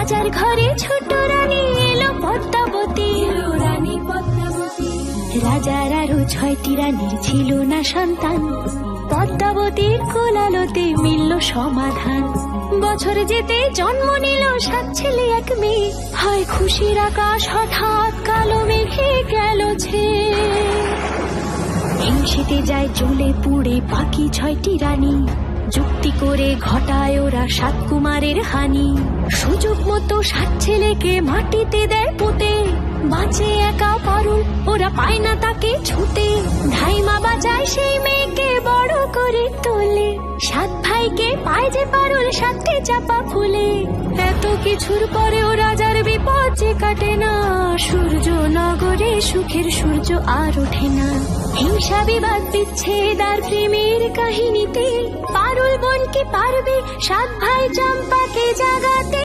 রাজার ঘরে ছোট রানী এলো পদ্মাবতী। রাজার আরো 6টি রানীর ছিল না সন্তান, পদ্মাবতীর কোলালোতে মিলল সমাধান। বছর যেতে জন্ম নিল 7 ছেলে 1 মেয়ে, হয় খুশির আকাশ হঠাৎ কালো মেঘে গেল ছেয়ে। হিংসেতে যায় জ্বলে পুড়ে বাকি 6টি রানী, যুক্তি করে ঘটায় ওরা 7 কুমারের হানি। সুযোগ মতো 7 ছেলেকে মাটিতে দেয় পুঁতে, বাঁচে একা পারুল ওরা পায় না তাকে ছুতে। ধাইমা বাঁচায় সেই মেয়েকে বড় করে তোলে, 7 ভাইকে পায় যে পারুল 7টে চাপা ফুলে। এত কিছুর পরেও রাজার বিপদ যে কাটে না, সূর্য নগরে সুখের সূর্য আর ওঠে না। হিংসা বিবাদ বিচ্ছেদ আর প্রেমের কাহিনীতে পারুল বোন কি পারবে 7 ভাই চম্পাকে জাগাতে।